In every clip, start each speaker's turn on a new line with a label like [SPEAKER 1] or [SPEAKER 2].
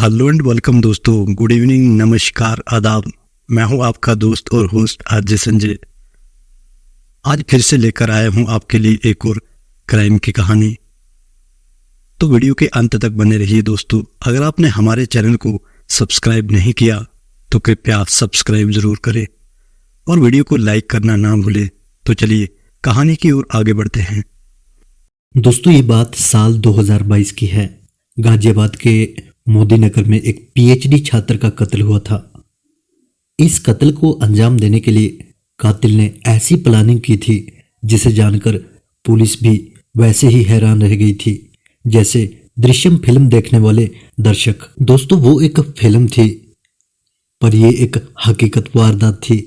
[SPEAKER 1] Hello and welcome दोस्तों, good evening, नमस्कार, आदाब। मैं हूं आपका दोस्त और होस्ट आरजे संजय। आज फिर से लेकर आया हूं आपके लिए एक और क्राइम की कहानी। तो वीडियो के अंत तक बने रहिए दोस्तों। अगर आपने हमारे चैनल को सब्सक्राइब नहीं किया तो कृपया सब्सक्राइब जरूर करें और वीडियो को लाइक करना ना भूलें। तो चलिए कहानी की ओर आगे बढ़ते हैं।
[SPEAKER 2] दोस्तों, ये बात साल 2022 की है। गाजियाबाद के मोदी नगर में एक पीएचडी छात्र का कत्ल हुआ था। इस कत्ल को अंजाम देने के लिए कातिल ने ऐसी प्लानिंग की थी जिसे जानकर पुलिस भी वैसे ही हैरान रह गई थी जैसे दृश्यम फिल्म देखने वाले दर्शक। दोस्तों, वो एक फिल्म थी पर ये एक हकीकत वारदात थी।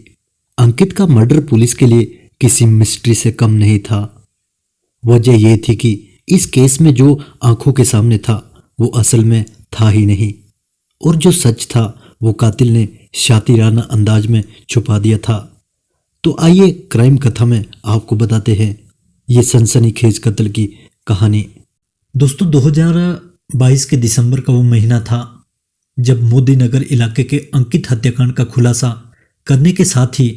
[SPEAKER 2] अंकित का मर्डर पुलिस के लिए किसी मिस्ट्री से कम नहीं था। वजह यह थी कि इस केस में जो आंखों के सामने था वो असल में था ही नहीं, और जो सच था वो कातिल ने शातिराना अंदाज में छुपा दिया था। तो आइए क्राइम कथा में आपको बताते हैं ये सनसनीखेज कत्ल की कहानी। दोस्तों, 2022 के दिसंबर का वो महीना था जब मोदी नगर इलाके के अंकित हत्याकांड का खुलासा करने के साथ ही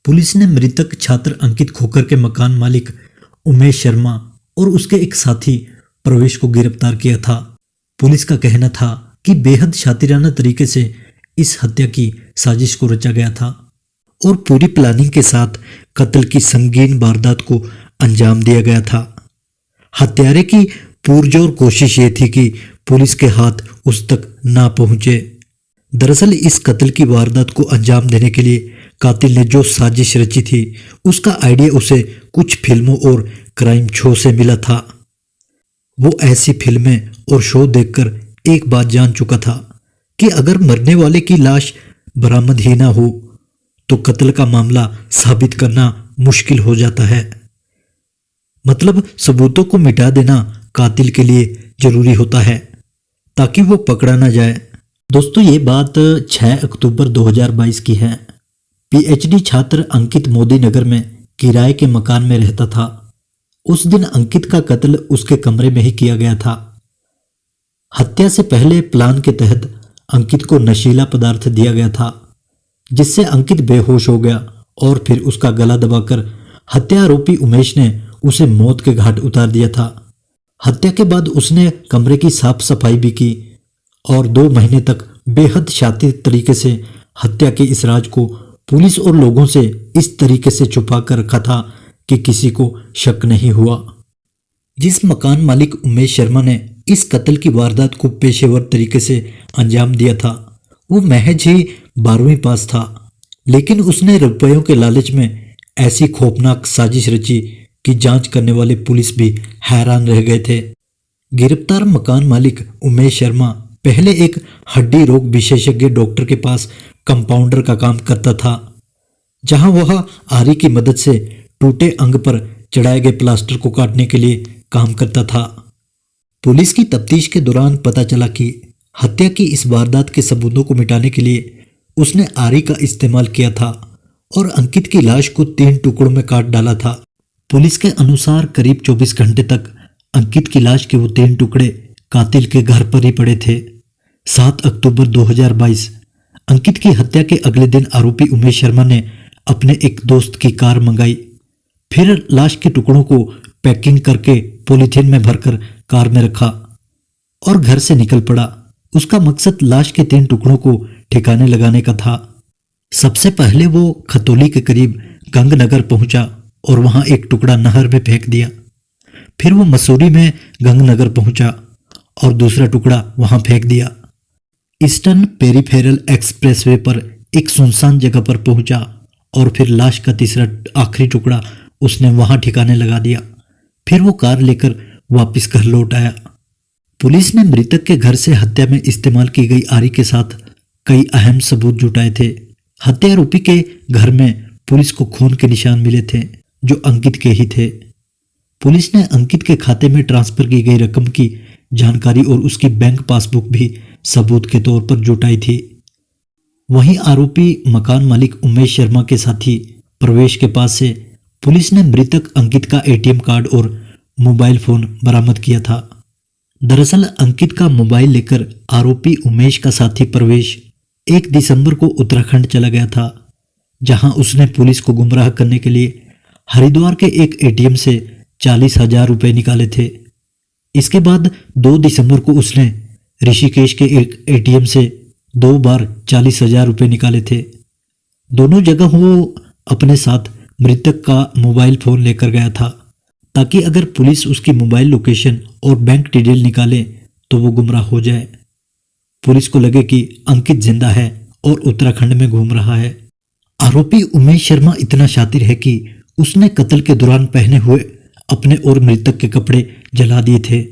[SPEAKER 2] पुलिस ने मृतक छात्र अंकित खोकर के मकान मालिक उमेश शर्मा और उसके एक साथी प्रवेश को गिरफ्तार किया था। पुलिस का कहना था कि बेहद शातिराना तरीके से इस हत्या की साजिश को रचा गया था और पूरी प्लानिंग के साथ कत्ल की संगीन वारदात को अंजाम दिया गया था। हत्यारे की पुरजोर कोशिश ये थी कि पुलिस के हाथ उस तक ना पहुंचे। दरअसल इस कत्ल की वारदात को अंजाम देने के लिए कातिल ने जो साजिश रची थी उसका आइडिया उसे कुछ फिल्मों और क्राइम शो से मिला था। वो ऐसी फिल्में और शो देखकर एक बात जान चुका था कि अगर मरने वाले की लाश बरामद ही ना हो तो कत्ल का मामला साबित करना मुश्किल हो जाता है। मतलब सबूतों को मिटा देना कातिल के लिए जरूरी होता है ताकि वो पकड़ा ना जाए। दोस्तों, ये बात 6 अक्टूबर 2022 की है। पीएचडी छात्र अंकित मोदी नगर में किराए के मकान में रहता था। उस दिन अंकित का कत्ल उसके कमरे में ही किया गया था। हत्या से पहले प्लान के तहत अंकित को नशीला पदार्थ दिया गया था जिससे अंकित बेहोश हो गया और फिर उसका गला दबाकर हत्या आरोपी उमेश ने उसे मौत के घाट उतार दिया था। हत्या के बाद उसने कमरे की साफ सफाई भी की और 2 महीने तक बेहद शातिर तरीके से हत्या के इस राज को पुलिस और लोगों से इस तरीके से छुपा कर रखा था कि किसी को शक नहीं हुआ। जिस मकान मालिक उमेश शर्मा ने इस कत्ल की वारदात को पेशेवर तरीके से अंजाम दिया था वो महज ही 12वीं पास था, लेकिन उसने रुपयों के लालच में ऐसी खौफनाक साजिश रची कि जांच करने वाले पुलिस भी हैरान रह गए थे। गिरफ्तार मकान मालिक उमेश शर्मा पहले एक हड्डी रोग विशेषज्ञ डॉक्टर के पास कंपाउंडर का काम करता था, जहां वह आरी की मदद से टूटे अंग पर चढ़ाए गए प्लास्टर को काटने के लिए काम करता था। पुलिस की तफ्तीश के दौरान पता चला कि हत्या की इस वारदात के सबूतों को मिटाने के लिए उसने आरी का इस्तेमाल किया था और अंकित की लाश को 3 टुकड़ों में काट डाला था। पुलिस के अनुसार करीब 24 घंटे तक अंकित की लाश के वो 3 टुकड़े कातिल के घर पर ही पड़े थे। 7 अक्टूबर 2022 अंकित की हत्या के अगले दिन आरोपी उमेश शर्मा ने अपने एक दोस्त की कार मंगाई, फिर लाश के टुकड़ों को पैकिंग करके पॉलीथीन में भरकर कार में रखा और घर से निकल पड़ा। उसका मकसद लाश के 3 टुकड़ों को ठिकाने लगाने का था। सबसे पहले वो खतौली के करीब गंगनगर पहुंचा और वहां एक टुकड़ा नहर में फेंक दिया। फिर वो मसूरी में गंगनगर पहुंचा और दूसरा टुकड़ा वहां फेंक दिया। ईस्टर्न पेरीफेरल एक्सप्रेसवे पर एक सुनसान जगह पर पहुंचा और फिर लाश का तीसरा आखिरी टुकड़ा उसने वहां ठिकाने लगा दिया। फिर वो कार लेकर वापस घर लौट आया। पुलिस ने मृतक के घर से हत्या में इस्तेमाल की गई आरी के साथ कई अहम सबूत जुटाए थे। हत्या आरोपी के घर में पुलिस को खून के निशान मिले थे जो अंकित के ही थे। पुलिस ने अंकित के खाते में ट्रांसफर की गई रकम की जानकारी और उसकी बैंक पासबुक भी सबूत के तौर पर जुटाई थी। वहीं आरोपी मकान मालिक उमेश शर्मा के साथी प्रवेश के पास से पुलिस ने मृतक अंकित का एटीएम कार्ड और मोबाइल फोन बरामद किया था। दरअसल अंकित का मोबाइल लेकर आरोपी उमेश का साथी प्रवेश 1 दिसंबर को उत्तराखंड चला गया था, जहां उसने पुलिस को गुमराह करने के लिए हरिद्वार के एक एटीएम से 40,000 रुपये निकाले थे। इसके बाद 2 दिसंबर को उसने ऋषिकेश के एक एटीएम से 2 बार 40,000 रुपये निकाले थे। दोनों जगह वो अपने साथ मृतक का मोबाइल फोन लेकर गया था, ताकि अगर पुलिस उसकी मोबाइल लोकेशन और बैंक डिटेल निकाले तो वो गुमराह हो जाए। पुलिस को लगे कि अंकित जिंदा है और उत्तराखंड में घूम रहा है। आरोपी उमेश शर्मा इतना शातिर है कि उसने कत्ल के दौरान पहने हुए अपने और मृतक के कपड़े जला दिए थे।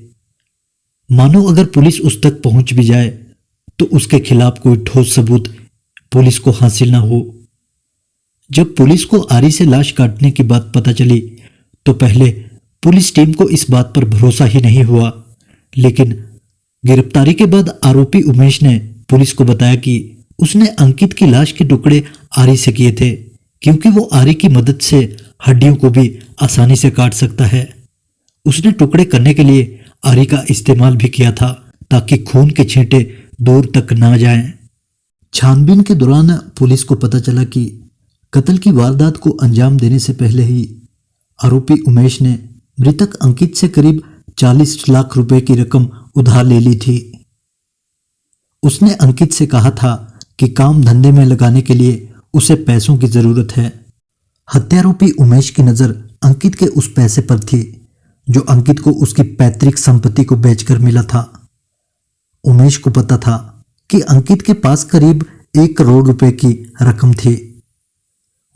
[SPEAKER 2] मानो अगर पुलिस उस तक पहुंच भी जाए तो उसके खिलाफ कोई ठोस सबूत पुलिस को हासिल ना हो। जब पुलिस को आरी से लाश काटने की बात पता चली तो पहले पुलिस टीम को इस बात पर भरोसा ही नहीं हुआ, लेकिन गिरफ्तारी के बाद आरोपी उमेश ने पुलिस को बताया कि उसने अंकित की लाश के टुकड़े आरी से किए थे, क्योंकि वो आरी की मदद से हड्डियों को भी आसानी से काट सकता है। उसने टुकड़े करने के लिए आरी का इस्तेमाल भी किया था, ताकि खून के छींटे दूर तक ना जाएं। छानबीन के दौरान पुलिस को पता चला कि कत्ल की वारदात को अंजाम देने से पहले ही आरोपी उमेश ने मृतक अंकित से करीब 40 लाख रुपए की रकम उधार ले ली थी। उसने अंकित से कहा था कि काम धंधे में लगाने के लिए उसे पैसों की जरूरत है। हत्यारोपी उमेश की नजर अंकित के उस पैसे पर थी जो अंकित को उसकी पैतृक संपत्ति को बेचकर मिला था। उमेश को पता था कि अंकित के पास करीब 1 करोड़ रुपए की रकम थी।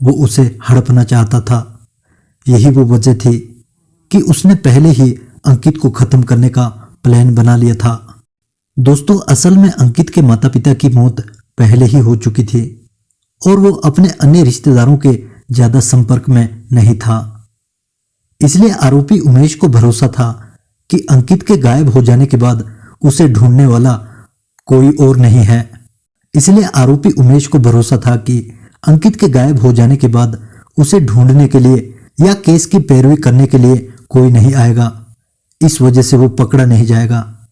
[SPEAKER 2] वो उसे हड़पना चाहता था। यही वो वजह थी कि उसने पहले ही अंकित को खत्म करने का प्लान बना लिया था। दोस्तों, असल में अंकित के माता पिता की मौत पहले ही हो चुकी थी और वो अपने अन्य रिश्तेदारों के ज्यादा संपर्क में नहीं था। इसलिए आरोपी उमेश को भरोसा था कि अंकित के गायब हो जाने के बाद उसे ढूंढने वाला कोई और नहीं है। इसलिए आरोपी उमेश को भरोसा था कि अंकित के गायब हो जाने के बाद उसे ढूंढने के लिए या केस की पैरवी करने के लिए कोई नहीं आएगा। इस वजह से वो पकड़ा नहीं जाएगा।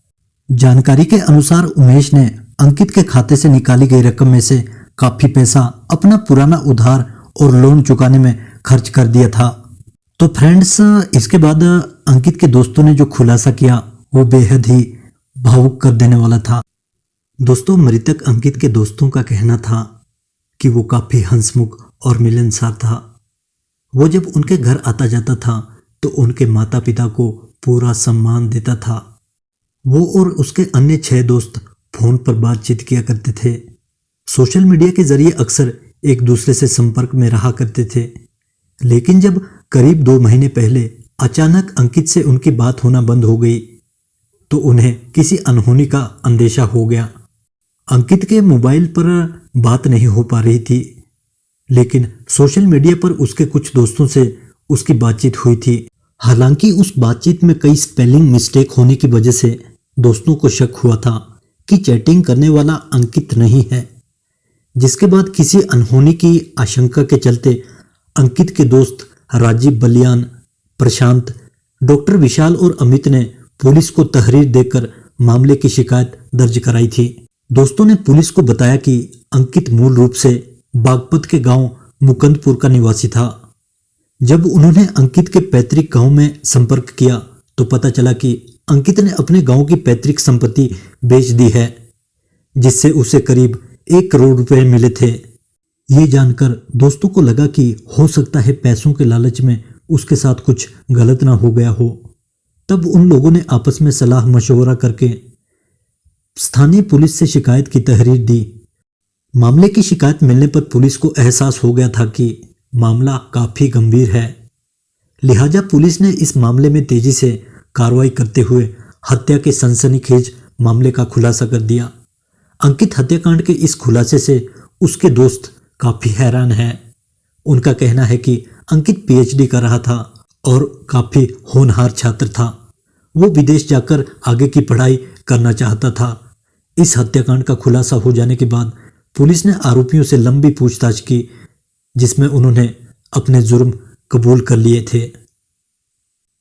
[SPEAKER 2] जानकारी के अनुसार उमेश ने अंकित के खाते से निकाली गई रकम में से काफी पैसा अपना पुराना उधार और लोन चुकाने में खर्च कर दिया था। तो फ्रेंड्स, इसके बाद अंकित के दोस्तों ने जो खुलासा किया वो बेहद ही भावुक कर देने वाला था। दोस्तों, मृतक अंकित के दोस्तों का कहना था कि वो काफी हंसमुख और मिलनसार था। वो जब उनके घर आता जाता था तो उनके माता पिता को पूरा सम्मान देता था। वो और उसके अन्य 6 दोस्त फोन पर बातचीत किया करते थे। सोशल मीडिया के जरिए अक्सर एक दूसरे से संपर्क में रहा करते थे। लेकिन जब करीब 2 महीने पहले अचानक अंकित से उनकी बात होना बंद हो गई तो उन्हें किसी अनहोनी का अंदेशा हो गया। अंकित के मोबाइल पर बात नहीं हो पा रही थी, लेकिन सोशल मीडिया पर उसके कुछ दोस्तों से उसकी बातचीत हुई थी। हालांकि उस बातचीत में कई स्पेलिंग मिस्टेक होने की वजह से दोस्तों को शक हुआ था कि चैटिंग करने वाला अंकित नहीं है, जिसके बाद किसी अनहोनी की आशंका के चलते अंकित के दोस्त राजीव बलियान, प्रशांत, डॉक्टर विशाल और अमित ने पुलिस को तहरीर देकर मामले की शिकायत दर्ज कराई थी। दोस्तों ने पुलिस को बताया कि अंकित मूल रूप से बागपत के गांव मुकंदपुर का निवासी था। जब उन्होंने अंकित के पैतृक गांव में संपर्क किया तो पता चला कि अंकित ने अपने गांव की पैतृक संपत्ति बेच दी है, जिससे उसे करीब 1 करोड़ रुपए मिले थे। ये जानकर दोस्तों को लगा कि हो सकता है पैसों के लालच में उसके साथ कुछ गलत ना हो गया हो। तब उन लोगों ने आपस में सलाह मशवरा करके स्थानीय पुलिस से शिकायत की तहरीर दी। मामले की शिकायत मिलने पर पुलिस को एहसास हो गया था कि मामला काफी गंभीर है। लिहाजा पुलिस ने इस मामले में तेजी से कार्रवाई करते हुए हत्या के सनसनीखेज मामले का खुलासा कर दिया। अंकित हत्याकांड के इस खुलासे से उसके दोस्त काफी हैरान हैं। उनका कहना है कि अंकित पीएचडी कर रहा था और काफी होनहार छात्र था। वो विदेश जाकर आगे की पढ़ाई करना चाहता था। इस हत्याकांड का खुलासा हो जाने के बाद पुलिस ने आरोपियों से लंबी पूछताछ की, जिसमें उन्होंने अपने जुर्म कबूल कर लिए थे।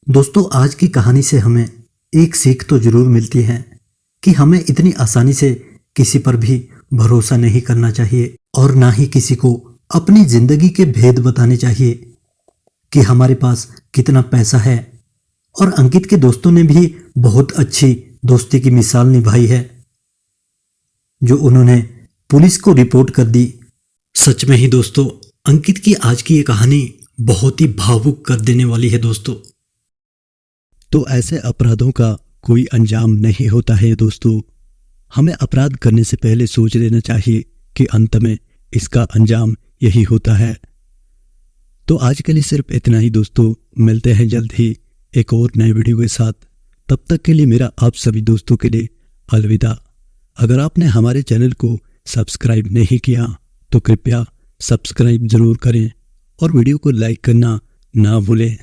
[SPEAKER 2] दोस्तों, आज की कहानी से हमें एक सीख तो जरूर मिलती है कि हमें इतनी आसानी से किसी पर भी भरोसा नहीं करना चाहिए और ना ही किसी को अपनी जिंदगी के भेद बताने चाहिए कि हमारे पास कितना पैसा है। और अंकित के दोस्तों ने भी बहुत अच्छी दोस्ती की मिसाल निभाई है जो उन्होंने पुलिस को रिपोर्ट कर दी। सच में ही दोस्तों, अंकित की आज की ये कहानी बहुत ही भावुक कर देने वाली है दोस्तों।
[SPEAKER 1] तो ऐसे अपराधों का कोई अंजाम नहीं होता है दोस्तों। हमें अपराध करने से पहले सोच लेना चाहिए कि अंत में इसका अंजाम यही होता है। तो आज के लिए सिर्फ इतना ही दोस्तों। मिलते हैं जल्द ही एक और नए वीडियो के साथ। तब तक के लिए मेरा आप सभी दोस्तों के लिए अलविदा। अगर आपने हमारे चैनल को सब्सक्राइब नहीं किया तो कृपया सब्सक्राइब जरूर करें और वीडियो को लाइक करना ना भूलें।